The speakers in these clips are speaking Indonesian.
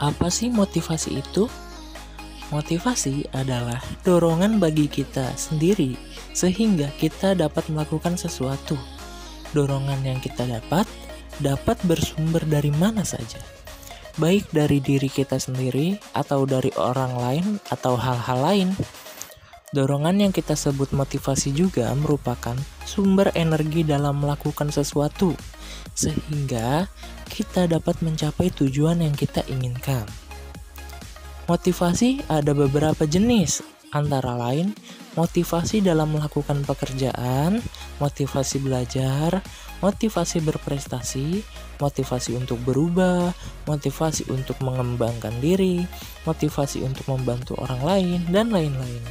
Apa sih motivasi itu? Motivasi adalah dorongan bagi kita sendiri sehingga kita dapat melakukan sesuatu. Dorongan yang kita dapat bersumber dari mana saja. Baik dari diri kita sendiri atau dari orang lain atau hal-hal lain. Dorongan yang kita sebut motivasi juga merupakan sumber energi dalam melakukan sesuatu, sehingga kita dapat mencapai tujuan yang kita inginkan. Motivasi ada beberapa jenis, antara lain motivasi dalam melakukan pekerjaan, motivasi belajar, motivasi berprestasi, motivasi untuk berubah, motivasi untuk mengembangkan diri, motivasi untuk membantu orang lain, dan lain-lain.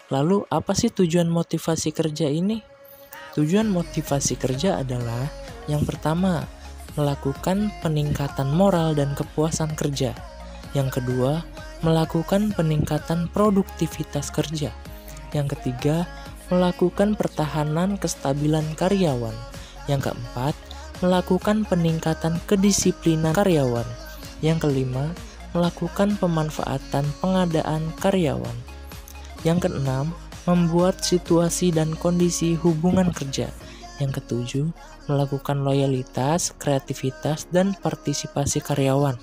Lalu, apa sih tujuan motivasi kerja ini? Tujuan motivasi kerja adalah yang pertama, melakukan peningkatan moral dan kepuasan kerja. Yang kedua, melakukan peningkatan produktivitas kerja. Yang ketiga, melakukan pertahanan kestabilan karyawan. Yang keempat, melakukan peningkatan kedisiplinan karyawan. Yang kelima, melakukan pemanfaatan pengadaan karyawan. Yang keenam, membuat situasi dan kondisi hubungan kerja. Yang ketujuh, melakukan loyalitas, kreativitas, dan partisipasi karyawan.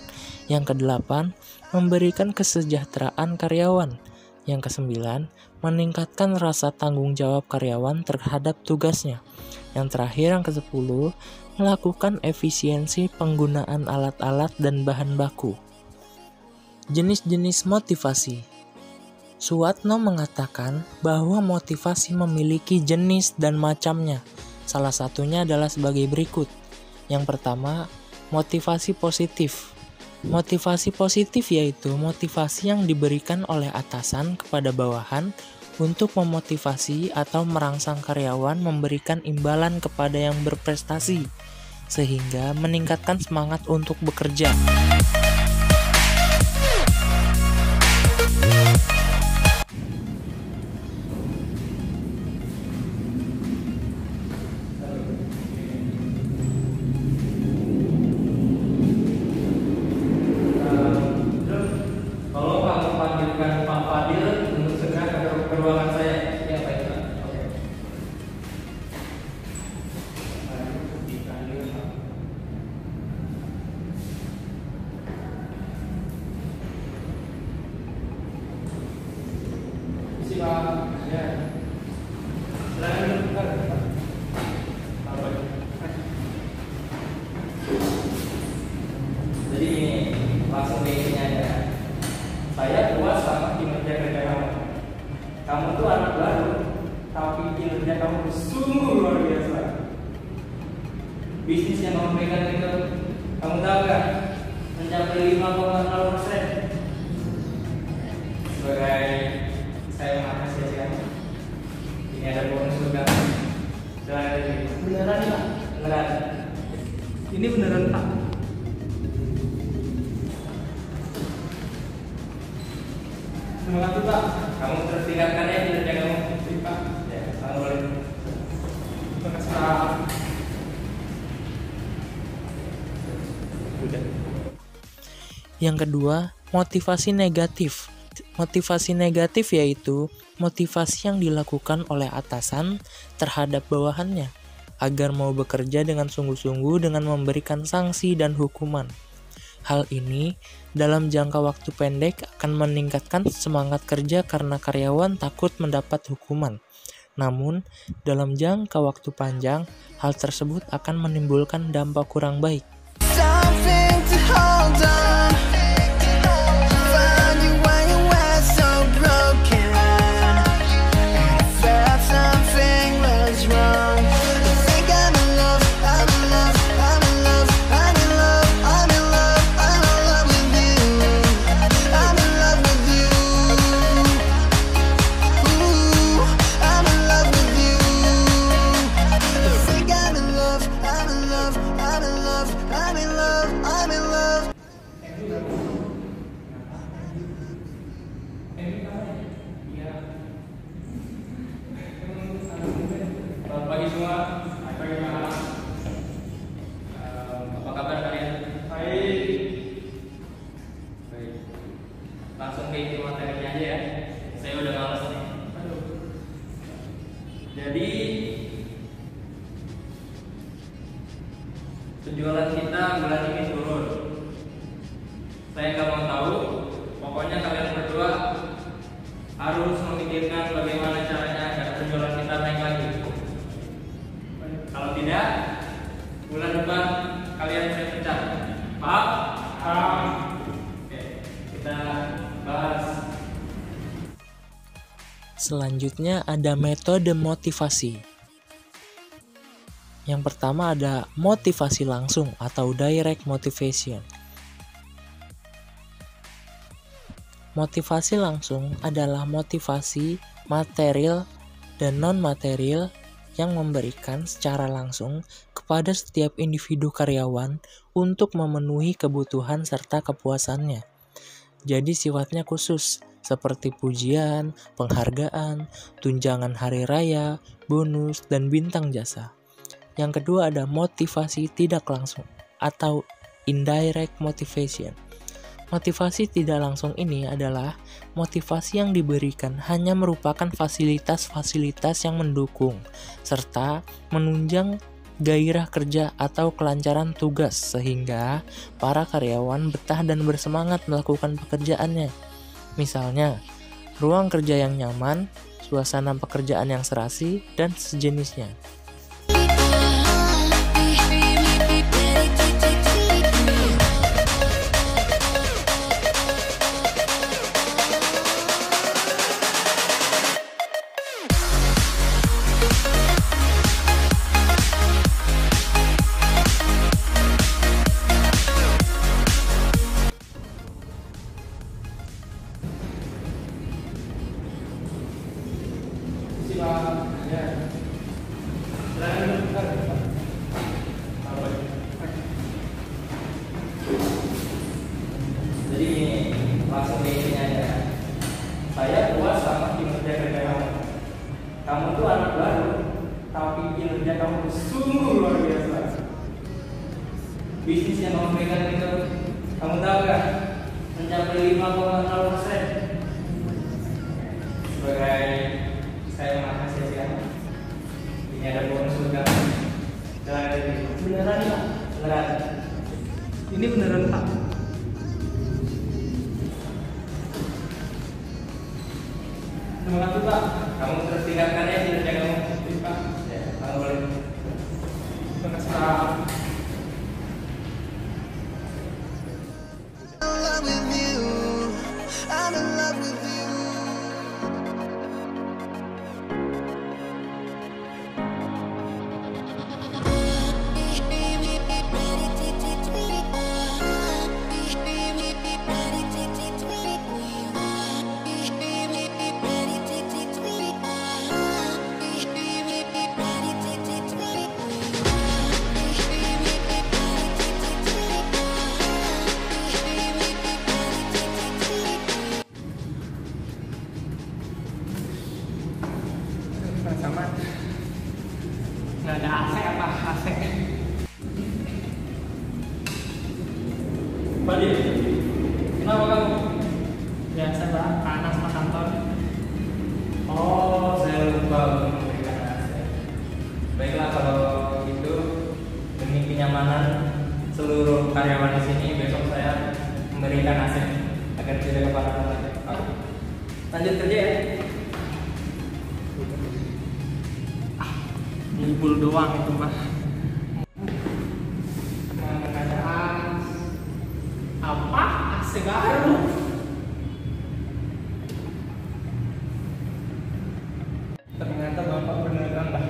Yang kedelapan, memberikan kesejahteraan karyawan. Yang kesembilan, meningkatkan rasa tanggung jawab karyawan terhadap tugasnya. Yang terakhir, yang kesepuluh, melakukan efisiensi penggunaan alat-alat dan bahan baku. Jenis-jenis motivasi. Suwatno mengatakan bahwa motivasi memiliki jenis dan macamnya. Salah satunya adalah sebagai berikut. Yang pertama, motivasi positif. Motivasi positif yaitu motivasi yang diberikan oleh atasan kepada bawahan untuk memotivasi atau merangsang karyawan memberikan imbalan kepada yang berprestasi, sehingga meningkatkan semangat untuk bekerja. Jadi ini langsung basic-nya aja. Saya puas sama kinerja kerja kamu. Kamu tuh anak baru, tapi kinerja kamu sungguh luar biasa. Bisnis yang kamu pegang itu, kamu tahu gak? Mencapai 5,0%. Sebagai saya mengapresiasi kamu. Ini ada bonus juga. Silakan aja. Beneran Pak? Beneran. Ini beneran Pak? Terima kasih Pak. Kamu terus tingkatkan ya kinerja kamu. Pak. Ya, selamat boleh. Terima kasih Pak. Yang kedua, motivasi negatif. Motivasi negatif yaitu motivasi yang dilakukan oleh atasan terhadap bawahannya agar mau bekerja dengan sungguh-sungguh dengan memberikan sanksi dan hukuman. Hal ini dalam jangka waktu pendek akan meningkatkan semangat kerja karena karyawan takut mendapat hukuman. Namun, dalam jangka waktu panjang, hal tersebut akan menimbulkan dampak kurang baik. Something to hold on. Found you when you were so broken. I felt something was wrong. I think I'm in love, I'm in love, I'm in love, I'm in love, I'm in love, I'm in love with you. I'm in love with you. Ooh, I'm in love with you. I think I'm in love, I'm in love, I'm in love. ternyata bulan ini turun. Saya nggak mau tahu, pokoknya kalian berdua harus memikirkan bagaimana caranya agar penjualan kita naik lagi. Kalau tidak, bulan depan kalian saya pecat. Paham? Paham. Oke, kita bahas. Selanjutnya ada metode motivasi. Yang pertama ada motivasi langsung atau direct motivation. Motivasi langsung adalah motivasi material dan non-material yang memberikan secara langsung kepada setiap individu karyawan untuk memenuhi kebutuhan serta kepuasannya. Jadi sifatnya khusus, seperti pujian, penghargaan, tunjangan hari raya, bonus, dan bintang jasa. Yang kedua ada motivasi tidak langsung atau indirect motivation. Motivasi tidak langsung ini adalah motivasi yang diberikan hanya merupakan fasilitas-fasilitas yang mendukung serta menunjang gairah kerja atau kelancaran tugas sehingga para karyawan betah dan bersemangat melakukan pekerjaannya. Misalnya, ruang kerja yang nyaman, suasana pekerjaan yang serasi, dan sejenisnya. Jadi ini langsung ke intinya aja. Saya puas sama kinerja kerja kamu. Kamu tuh anak baru, tapi kinerja kamu sungguh luar biasa. Bisnis yang kamu pegang itu, kamu tahu kan? Mencapai 5,0%. Sebagai saya mengapresiasi, ini ada bonus juga. Beneran Pak? Beneran. Ini beneran Pak. Terima kasih Pak. Kamu terus tingkatkan ya kinerja kamu. Pak. Ya, kamu boleh. Terima kasih Pak. I'm in love with you. I'm in love with you. Sama. Nggak ada AC apa AC? Fadil, kenapa kamu? Biasa Pak, panas Pak kantor. Oh, saya lupa untuk memberikan AC. Baiklah kalau gitu, demi kenyamanan seluruh karyawan di sini, besok saya memberikan AC agar tidak kepanasan lagi. Oke. Lanjut kerja ya. Ngibul doang itu Pak. Keadaan apa? AC baru. Ternyata Bapak beneran Pak.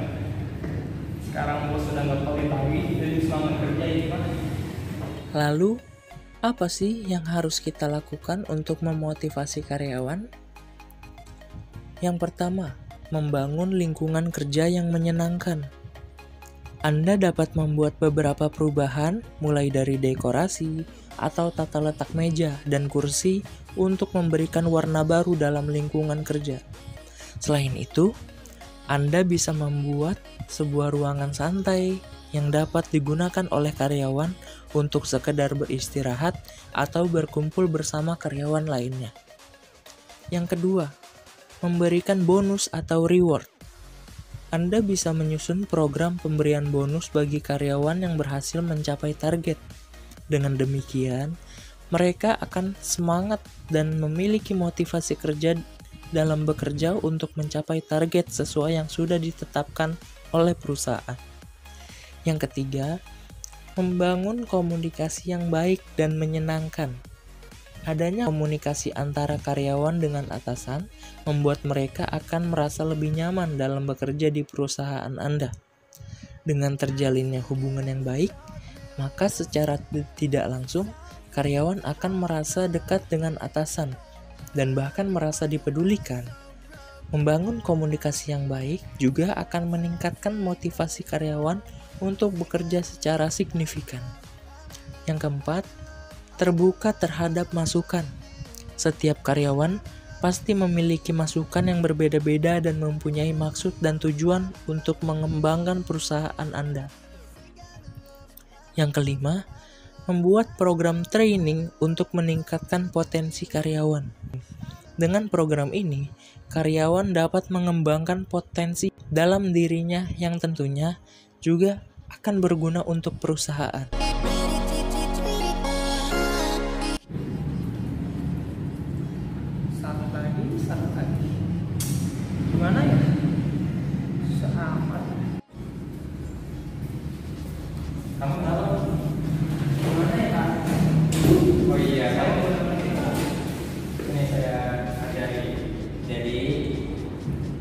Sekarang bos sudah nggak pagi-pagi, jadi semangat kerja ini Pak. Lalu, apa sih yang harus kita lakukan untuk memotivasi karyawan? Yang pertama, membangun lingkungan kerja yang menyenangkan. Anda dapat membuat beberapa perubahan, mulai dari dekorasi atau tata letak meja dan kursi untuk memberikan warna baru dalam lingkungan kerja. Selain itu, Anda bisa membuat sebuah ruangan santai yang dapat digunakan oleh karyawan untuk sekedar beristirahat atau berkumpul bersama karyawan lainnya. Yang kedua, memberikan bonus atau reward. Anda bisa menyusun program pemberian bonus bagi karyawan yang berhasil mencapai target. Dengan demikian, mereka akan semangat dan memiliki motivasi kerja dalam bekerja untuk mencapai target sesuai yang sudah ditetapkan oleh perusahaan. Yang ketiga, membangun komunikasi yang baik dan menyenangkan. Adanya komunikasi antara karyawan dengan atasan membuat mereka akan merasa lebih nyaman dalam bekerja di perusahaan Anda. Dengan terjalinnya hubungan yang baik, maka secara tidak langsung karyawan akan merasa dekat dengan atasan dan bahkan merasa dipedulikan. Membangun komunikasi yang baik juga akan meningkatkan motivasi karyawan untuk bekerja secara signifikan. Yang keempat, terbuka terhadap masukan. Setiap karyawan pasti memiliki masukan yang berbeda-beda dan mempunyai maksud dan tujuan untuk mengembangkan perusahaan Anda. Yang kelima, membuat program training untuk meningkatkan potensi karyawan. Dengan program ini, karyawan dapat mengembangkan potensi dalam dirinya yang tentunya juga akan berguna untuk perusahaan. Satu lagi. Gimana ya? Seamat. Kamu tahu gimana ya, Kak? Oh iya, kamu ini saya ajari. Jadi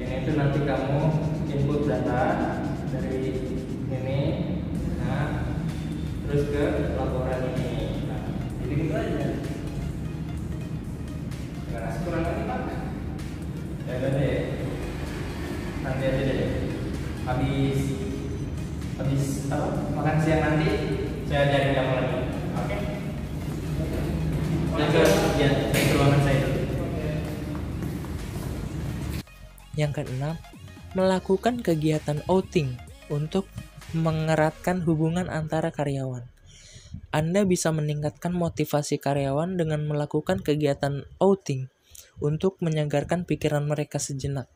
ini tuh nanti kamu input data dari ini, nah terus ke laporan ini. Nah, jadi gitu aja. Jangan kurang lagi, Pak. Ya udah deh, nanti aja deh. Habis apa? Makan siang nanti saya ajarin kamu lagi. Oke? Ya, ke ruangan saya dulu. Yang keenam, melakukan kegiatan outing untuk mengeratkan hubungan antara karyawan. Anda bisa meningkatkan motivasi karyawan dengan melakukan kegiatan outing untuk menyegarkan pikiran mereka sejenak.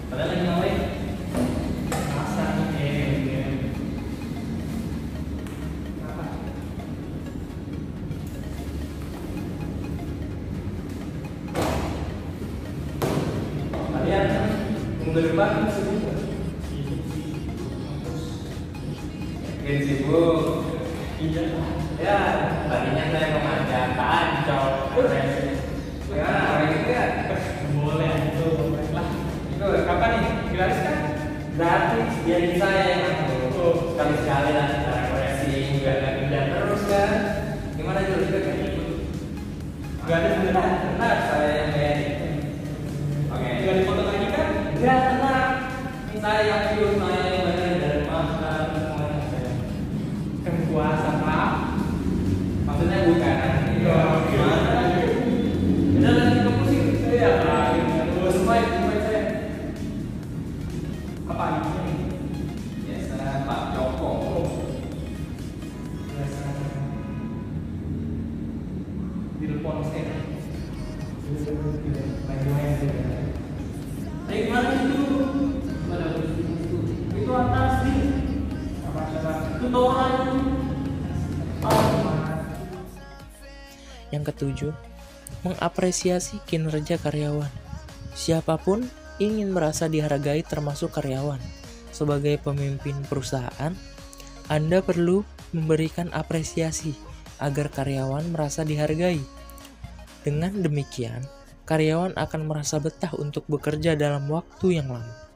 Kalian lagi ngapain? Masa nih apa? Kalian minggu depan sibuk nggak? Mungkin sibuk. Iya. Ya, tadinya saya mau ngajak Ancol. Gimana? Orang itu ya? Boleh itu, baiklah. Itu kapan nih? Gratis kan? Gratis, biarin saya yang ngatur. Sekali-sekali lah kita refreshing, juga nggak pindah terus kan? Gimana juga juga kan itu? Gak ada beneran. Benar, saya yang bayarin. Oke. Gak dipotong lagi kan? Enggak, tenang. Ini saya yang hidup, saya yang bayarin dari makan semuanya saya. Kan puasa Pak. Maksudnya bukan. Iya. Gimana? Udah lagi ke musik. Iya Pak. Supaya saya. Apa ini? Biasa Pak Joko. Biasa. Telepon saya. Main-main juga. Ayo gimana itu? Itu atas nih. Apa-apa? Itu toran. Yang ketujuh, mengapresiasi kinerja karyawan. Siapapun ingin merasa dihargai termasuk karyawan. Sebagai pemimpin perusahaan, Anda perlu memberikan apresiasi agar karyawan merasa dihargai. Dengan demikian, karyawan akan merasa betah untuk bekerja dalam waktu yang lama.